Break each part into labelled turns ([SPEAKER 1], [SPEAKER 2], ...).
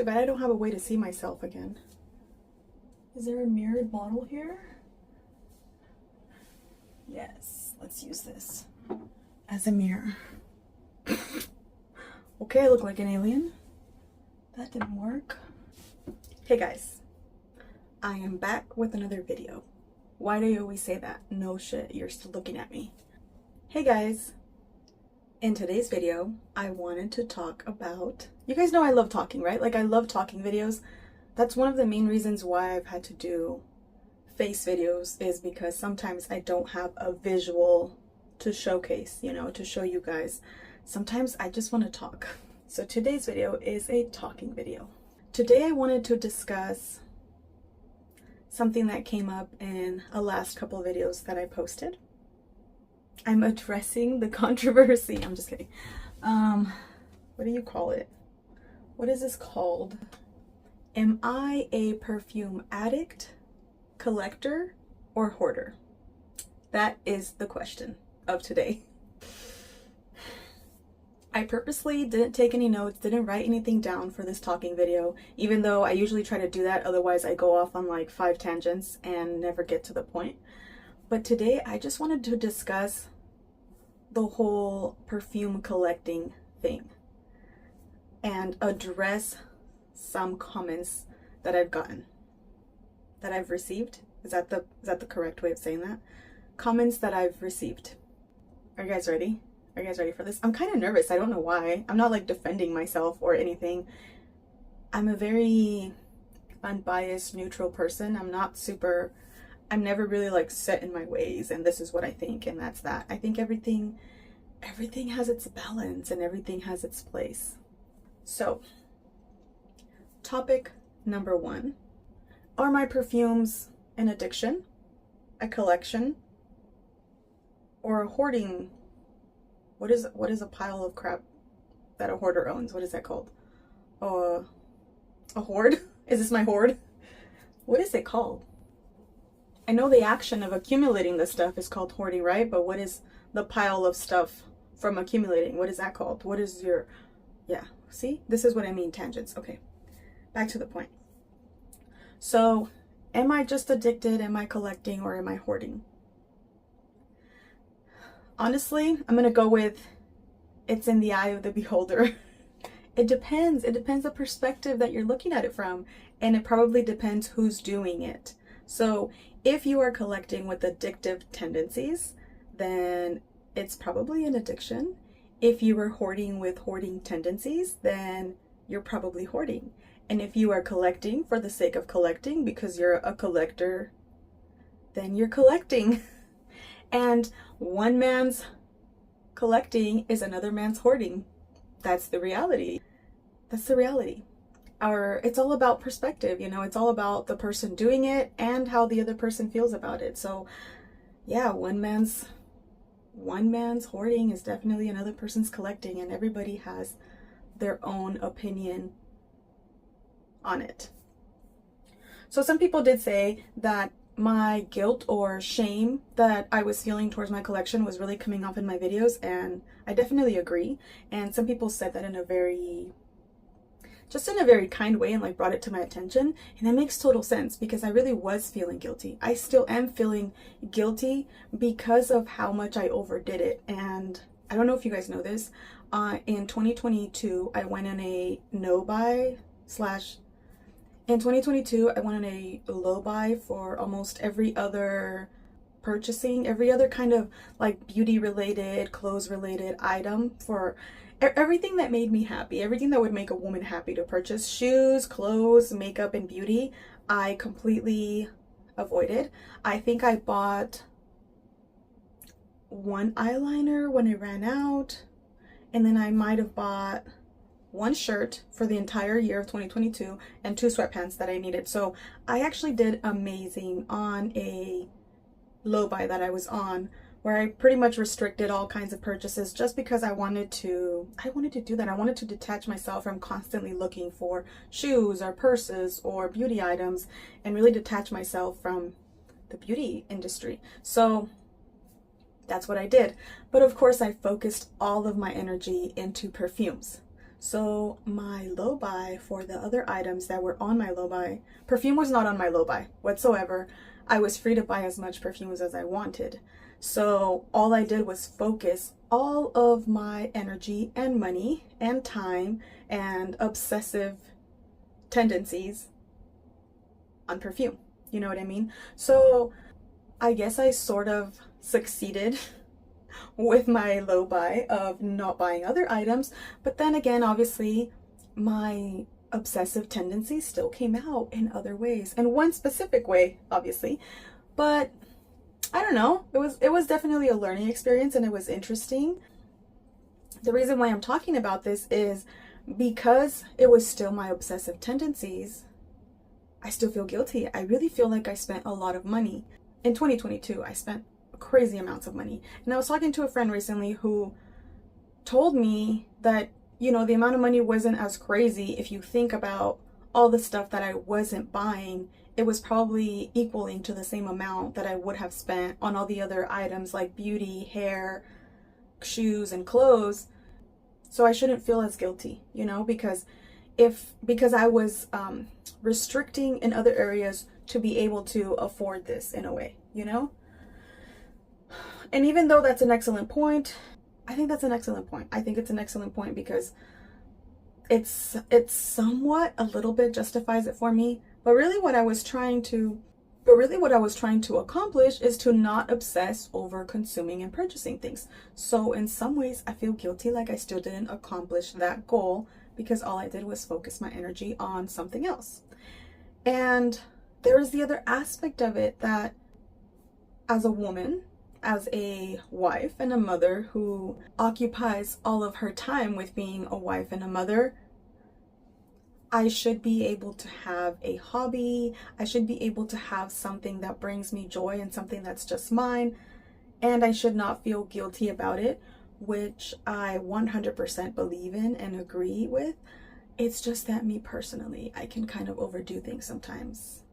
[SPEAKER 1] Too bad I don't have a way to see myself again. Is there a mirrored bottle here? Yes, let's use this as a mirror. Okay, I look like an alien. That didn't work. Hey guys, I am back with another video. Why do you always say that? No shit, you're still looking at me. Hey guys, in today's video, I wanted to talk about, you guys know I love talking, right? Like I love talking videos. That's one of the main reasons why I've had to do face videos, is because sometimes I don't have a visual to showcase, you know, to show you guys. Sometimes I just want to talk. So today's video is a talking video. Today I wanted to discuss something that came up in a last couple of videos that I posted. I'm addressing the controversy. I'm just kidding. What do you call it? What is this called? Am I a perfume addict, collector, or hoarder? That is the question of today. I purposely didn't take any notes, didn't write anything down for this talking video, even though I usually try to do that, otherwise I go off on like 5 tangents and never get to the point. But today I just wanted to discuss the whole perfume collecting thing and address some comments that I've gotten, that I've received. Is that the correct way of saying that? Comments that I've received. Are you guys ready? Are you guys ready for this? I'm kind of nervous. I don't know why. I'm not like defending myself or anything. I'm a very unbiased, neutral person. I'm never really like set in my ways and this is what I think and that's that. I think everything has its balance and everything has its place. So, topic number 1. Are my perfumes an addiction, a collection, or a hoarding? What is a pile of crap that a hoarder owns? What is that called? A hoard? Is this my hoard? What is it called? I know the action of accumulating the stuff is called hoarding, right? But what is the pile of stuff from accumulating? What is that called? What is your... Yeah, see? This is what I mean, tangents. Okay, back to the point. So, am I just addicted? Am I collecting? Or am I hoarding? Honestly, I'm going to go with it's in the eye of the beholder. It depends. It depends the perspective that you're looking at it from. And it probably depends who's doing it. So if you are collecting with addictive tendencies, then it's probably an addiction. If you are hoarding with hoarding tendencies, then you're probably hoarding. And if you are collecting for the sake of collecting because you're a collector, then you're collecting. And one man's collecting is another man's hoarding. That's the reality. That's the reality. It's all about perspective, you know, it's all about the person doing it and how the other person feels about it. So yeah, one man's hoarding is definitely another person's collecting, and everybody has their own opinion on it. So some people did say that my guilt or shame that I was feeling towards my collection was really coming off in my videos, and I definitely agree. And some people said that in a very kind way and like brought it to my attention, and that makes total sense because I really was feeling guilty. I still am feeling guilty because of how much I overdid it. And I don't know if you guys know this, in 2022 I went on a in 2022, I went on a low buy for almost every other purchasing, every other kind of like beauty related, clothes related item, for everything that made me happy, everything that would make a woman happy to purchase. Shoes, clothes, makeup, and beauty, I completely avoided. I think I bought one eyeliner when I ran out, and then I might have bought one shirt for the entire year of 2022 and 2 sweatpants that I needed. So I actually did amazing on a low buy that I was on, where I pretty much restricted all kinds of purchases just because I wanted to do that. I wanted to detach myself from constantly looking for shoes or purses or beauty items and really detach myself from the beauty industry. So that's what I did. But of course I focused all of my energy into perfumes. So my low buy for the other items that were on my low buy, perfume was not on my low buy whatsoever. I was free to buy as much perfumes as I wanted. So all I did was focus all of my energy and money and time and obsessive tendencies on perfume. You know what I mean? So I guess I sort of succeeded with my low buy of not buying other items, but then again, obviously my obsessive tendencies still came out in other ways, in one specific way, obviously. But I don't know, it was definitely a learning experience, and it was interesting. The reason why I'm talking about this is because it was still my obsessive tendencies. I still feel guilty. I really feel like I spent a lot of money. In 2022, I spent crazy amounts of money. And I was talking to a friend recently who told me that, you know, the amount of money wasn't as crazy if you think about all the stuff that I wasn't buying. It was probably equaling to the same amount that I would have spent on all the other items like beauty, hair, shoes, and clothes. So I shouldn't feel as guilty, you know, because I was restricting in other areas to be able to afford this in a way, you know? And even though that's an excellent point, I think that's an excellent point. I think it's an excellent point because it's somewhat a little bit justifies it for me. But really what I was trying to accomplish is to not obsess over consuming and purchasing things. So in some ways I feel guilty, like I still didn't accomplish that goal because all I did was focus my energy on something else. And there is the other aspect of it, that as a woman, as a wife and a mother who occupies all of her time with being a wife and a mother, I should be able to have a hobby. I should be able to have something that brings me joy and something that's just mine. And I should not feel guilty about it, which I 100% believe in and agree with. It's just that me personally, I can kind of overdo things sometimes.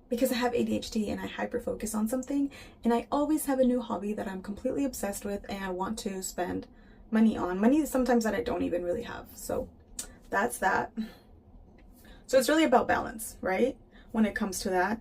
[SPEAKER 1] Because I have ADHD and I hyper-focus on something, and I always have a new hobby that I'm completely obsessed with and I want to spend money on. Money sometimes that I don't even really have. So that's that. So it's really about balance, right? When it comes to that.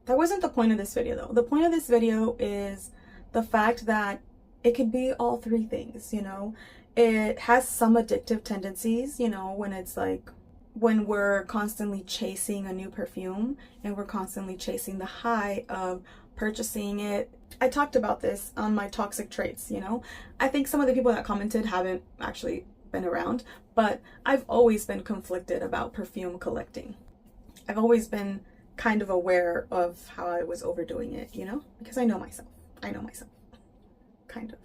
[SPEAKER 1] That wasn't the point of this video though. The point of this video is the fact that it could be all three things, you know? It has some addictive tendencies, you know, when it's like, when we're constantly chasing a new perfume and we're constantly chasing the high of purchasing it. I talked about this on my toxic traits, you know. I think some of the people that commented haven't actually been around, but I've always been conflicted about perfume collecting. I've always been kind of aware of how I was overdoing it, you know, because I know myself. Kind of.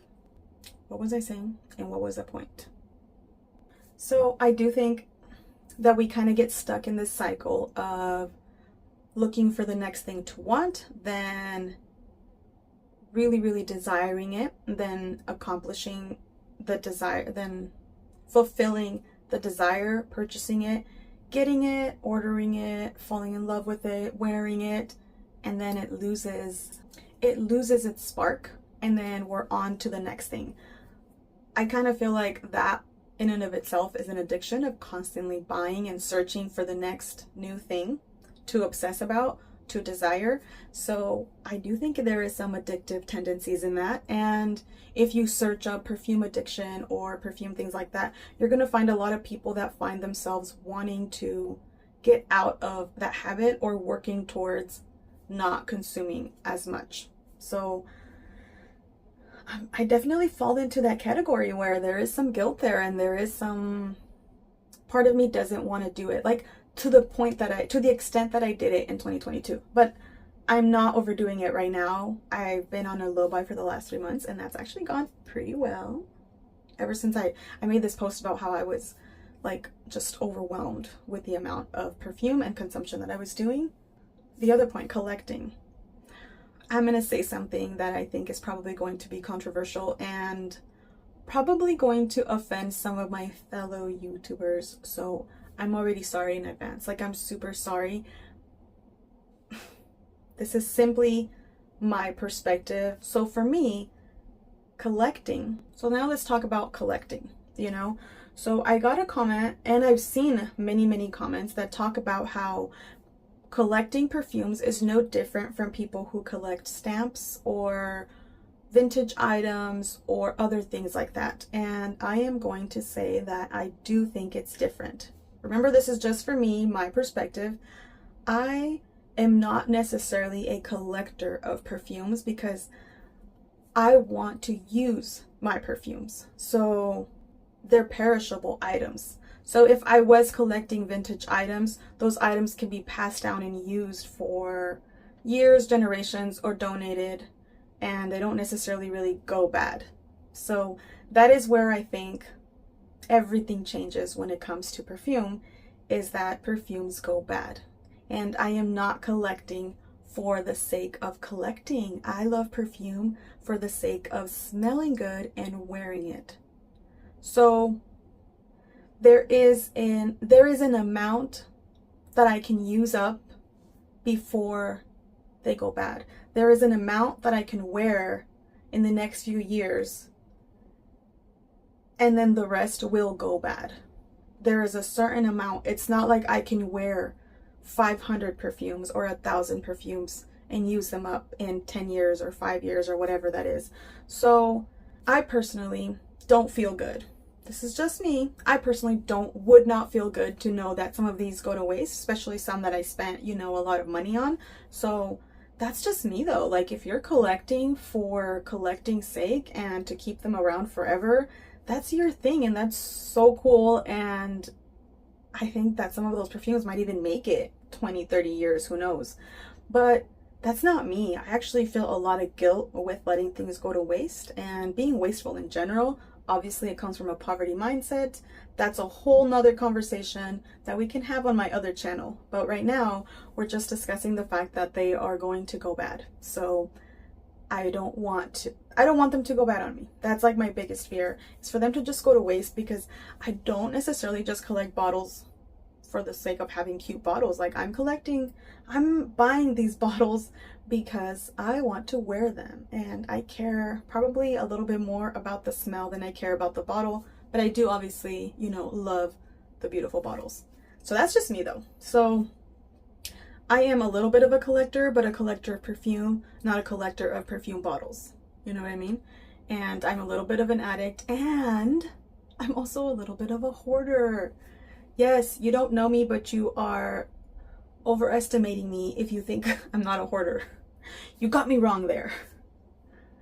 [SPEAKER 1] What was I saying? And what was the point? So I do think that we kind of get stuck in this cycle of looking for the next thing to want, then really desiring it, then accomplishing the desire, then fulfilling the desire, purchasing it, getting it, ordering it, falling in love with it, wearing it, and then it loses its spark, and then we're on to the next thing. I kind of feel like that in and of itself is an addiction of constantly buying and searching for the next new thing to obsess about, to desire. So I do think there is some addictive tendencies in that. And if you search up perfume addiction or perfume things like that, you're going to find a lot of people that find themselves wanting to get out of that habit or working towards not consuming as much. So I definitely fall into that category where there is some guilt there, and there is some part of me doesn't want to do it, like to the extent that I did it in 2022. But I'm not overdoing it right now. I've been on a low buy for the last 3 months, and that's actually gone pretty well. Ever since I made this post about how I was like just overwhelmed with the amount of perfume and consumption that I was doing. The other point, collecting. I'm going to say something that I think is probably going to be controversial and probably going to offend some of my fellow YouTubers. So I'm already sorry in advance. Like, I'm super sorry. This is simply my perspective. So for me, collecting. So now let's talk about collecting, you know? So I got a comment, and I've seen many comments that talk about how collecting perfumes is no different from people who collect stamps or vintage items or other things like that. And I am going to say that I do think it's different. Remember, this is just for me, my perspective. I am not necessarily a collector of perfumes because I want to use my perfumes. So they're perishable items. So if I was collecting vintage items, those items can be passed down and used for years, generations, or donated, and they don't necessarily really go bad. So that is where I think everything changes when it comes to perfume, is that perfumes go bad. And I am not collecting for the sake of collecting. I love perfume for the sake of smelling good and wearing it. So there is an amount that I can use up before they go bad. There is an amount that I can wear in the next few years, and then the rest will go bad. There is a certain amount. It's not like I can wear 500 perfumes or 1,000 perfumes and use them up in 10 years or 5 years or whatever that is. So I personally don't feel good. This is just me. I personally would not feel good to know that some of these go to waste, especially some that I spent, a lot of money on. So that's just me though. Like, if you're collecting for collecting's sake and to keep them around forever, that's your thing, and that's so cool. And I think that some of those perfumes might even make it 20, 30 years, who knows? But that's not me. I actually feel a lot of guilt with letting things go to waste and being wasteful in general. Obviously, it comes from a poverty mindset. That's a whole nother conversation that we can have on my other channel. But right now, we're just discussing the fact that they are going to go bad. So I don't want them to go bad on me. That's like my biggest fear, is for them to just go to waste, because I don't necessarily just collect bottles for the sake of having cute bottles. Like, I'm buying these bottles because I want to wear them, and I care probably a little bit more about the smell than I care about the bottle, but I do obviously, love the beautiful bottles. So that's just me though. So I am a little bit of a collector, but a collector of perfume, not a collector of perfume bottles. You know what I mean? And I'm a little bit of an addict, and I'm also a little bit of a hoarder. Yes, you don't know me, but you are overestimating me if you think I'm not a hoarder. You got me wrong there.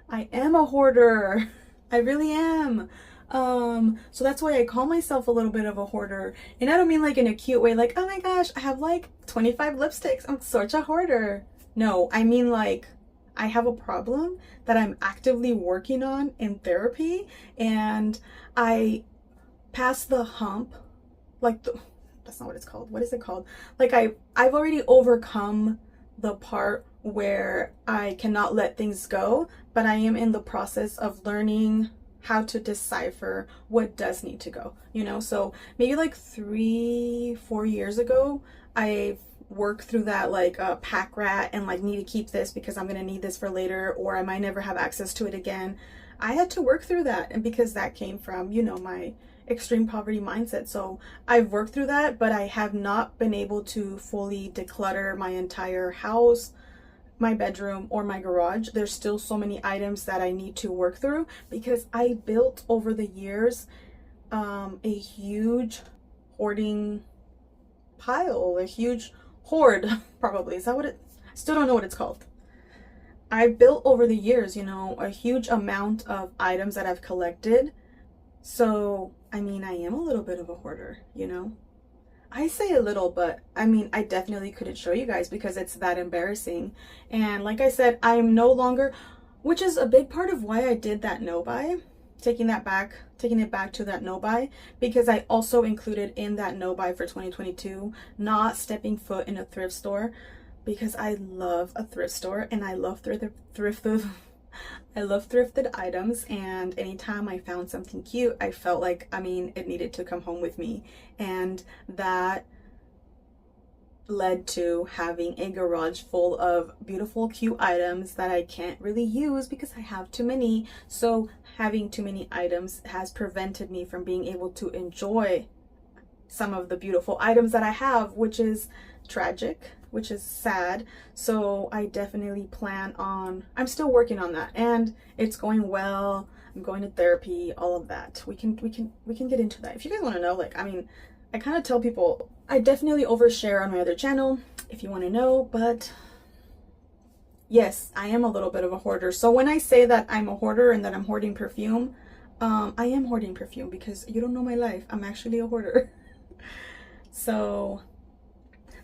[SPEAKER 1] I am a hoarder. I really am. So that's why I call myself a little bit of a hoarder. And I don't mean like in a cute way, like, oh my gosh, I have like 25 lipsticks, I'm such a hoarder. No, I mean like, I have a problem that I'm actively working on in therapy, and I passed the hump, like that's not what it's called. What is it called? Like I've already overcome the part where I cannot let things go, but I am in the process of learning how to decipher what does need to go, so maybe like 3-4 years ago, I've worked through that like a pack rat, and like need to keep this because I'm gonna need this for later, or I might never have access to it again. I had to work through that, and because that came from my extreme poverty mindset. So I've worked through that, but I have not been able to fully declutter my entire house, my bedroom, or my garage. There's still so many items that I need to work through, because I built over the years a huge hoarding pile, a huge hoard, probably. Is that what it? I still don't know what it's called. I built over the years, a huge amount of items that I've collected. So, I mean, I am a little bit of a hoarder, I say a little, but I mean, I definitely couldn't show you guys because it's that embarrassing. And like I said, I'm no longer, which is a big part of why I did that no buy, taking it back to that no buy, because I also included in that no buy for 2022 not stepping foot in a thrift store, because I love a thrift store and I love I love thrifted items, and anytime I found something cute, I felt like, it needed to come home with me. And that led to having a garage full of beautiful, cute items that I can't really use because I have too many. So having too many items has prevented me from being able to enjoy some of the beautiful items that I have, which is tragic, which is sad. So I definitely plan on, I'm still working on that, and it's going well. I'm going to therapy, all of that. We can get into that. If you guys want to know, like, I mean, I kind of tell people, I definitely overshare on my other channel if you want to know, but yes, I am a little bit of a hoarder. So when I say that I'm a hoarder and that I'm hoarding perfume, I am hoarding perfume because you don't know my life. I'm actually a hoarder. So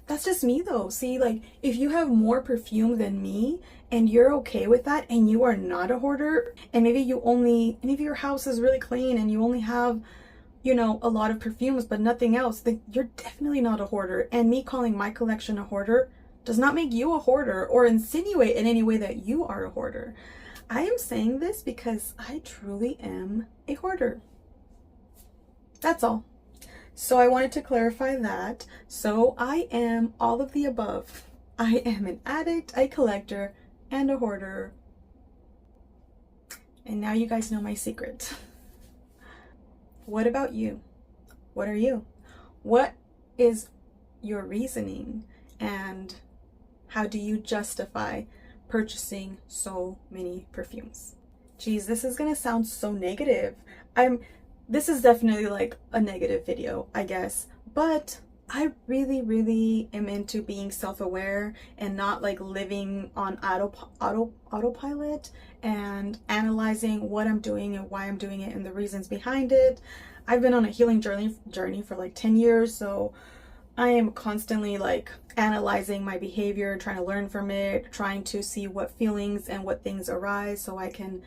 [SPEAKER 1] that's just me though. See, like, if you have more perfume than me and you're okay with that and you are not a hoarder, and maybe your house is really clean and you only have, you know, a lot of perfumes but nothing else, then you're definitely not a hoarder. And me calling my collection a hoarder does not make you a hoarder or insinuate in any way that you are a hoarder. I am saying this because I truly am a hoarder. That's all. So I wanted to clarify that. So I am all of the above. I am an addict, a collector, and a hoarder. And now you guys know my secret. What about you? What are you? What is your reasoning, and how do you justify purchasing so many perfumes? Geez, this is gonna sound so negative. This is definitely like a negative video, I guess, but I really am into being self-aware and not like living on autopilot and analyzing what I'm doing and why I'm doing it and the reasons behind it. I've been on a healing journey for like 10 years, so I am constantly like analyzing my behavior, trying to learn from it, trying to see what feelings and what things arise so I can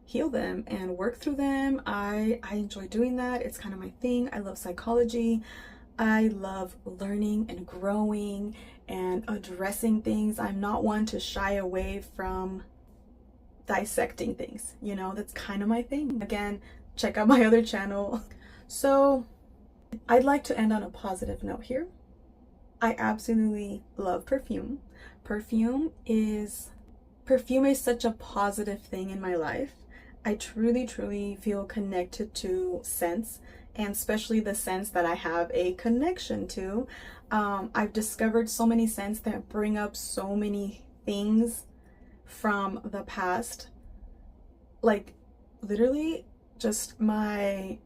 [SPEAKER 1] heal them and work through them. I enjoy doing that. It's kind of my thing. I love psychology. I love learning and growing and addressing things. I'm not one to shy away from dissecting things, you know, that's kind of my thing. Again, check out my other channel. So I'd like to end on a positive note here. I absolutely love perfume. Perfume is such a positive thing in my life. I truly feel connected to scents, and especially the scents that I have a connection to. I've discovered so many scents that bring up so many things from the past. Like, literally, just my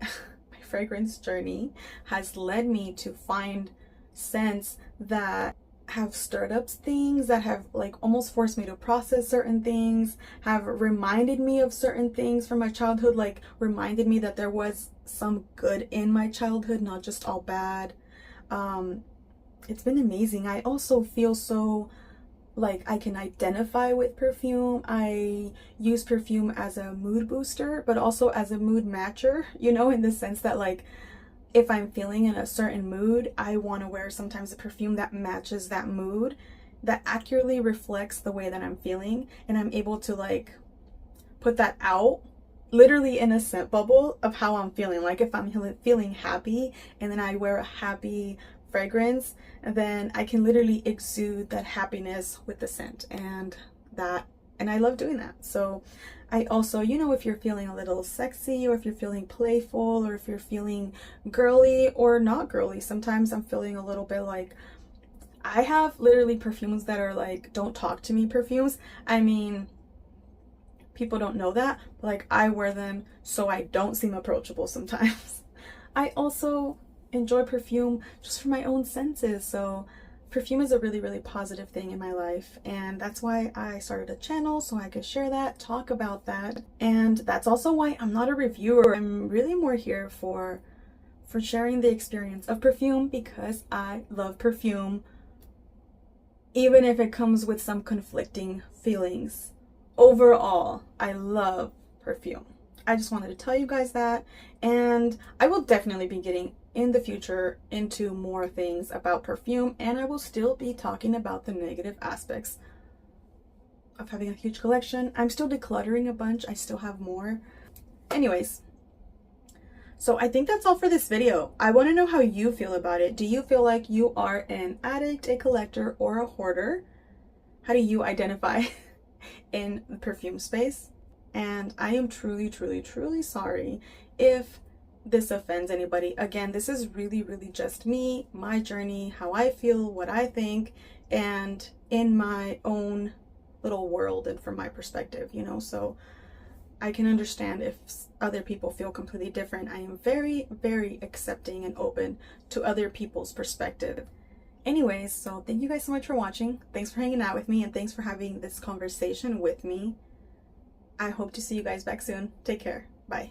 [SPEAKER 1] fragrance journey has led me to find scents that have stirred up things, that have like almost forced me to process certain things, have reminded me of certain things from my childhood, like reminded me that there was some good in my childhood, not just all bad. It's been amazing. I also feel so like I can identify with perfume. I use perfume as a mood booster, but also as a mood matcher, you know, in the sense that like if I'm feeling in a certain mood, I want to wear sometimes a perfume that matches that mood, that accurately reflects the way that I'm feeling, and I'm able to like put that out literally in a scent bubble of how I'm feeling. Like if I'm feeling happy and then I wear a happy fragrance, then I can literally exude that happiness with the scent, and I love doing that. So I also, you know, if you're feeling a little sexy, or if you're feeling playful, or if you're feeling girly or not girly, sometimes I'm feeling a little bit like, I have literally perfumes that are like, don't talk to me perfumes. I mean, people don't know that, but like I wear them so I don't seem approachable sometimes. I also enjoy perfume just for my own senses. So perfume is a really positive thing in my life, and that's why I started a channel, so I could share that, talk about that. And that's also why I'm not a reviewer. I'm really more here for sharing the experience of perfume, because I love perfume, even if it comes with some conflicting feelings. Overall, I love perfume. I just wanted to tell you guys that, and I will definitely be getting in the future into more things about perfume, and I will still be talking about the negative aspects of having a huge collection. I'm still decluttering a bunch. I still have more. Anyways, So I think that's all for this video. I want to know how you feel about it. Do you feel like you are an addict, a collector, or a hoarder? How do you identify in the perfume space? And I am truly, truly, truly sorry if this offends anybody. Again, this is really, really just me, my journey, how I feel, what I think, and in my own little world and from my perspective, you know, so I can understand if other people feel completely different. I am very, very accepting and open to other people's perspective. Anyways, so thank you guys so much for watching. Thanks for hanging out with me and thanks for having this conversation with me. I hope to see you guys back soon. Take care. Bye.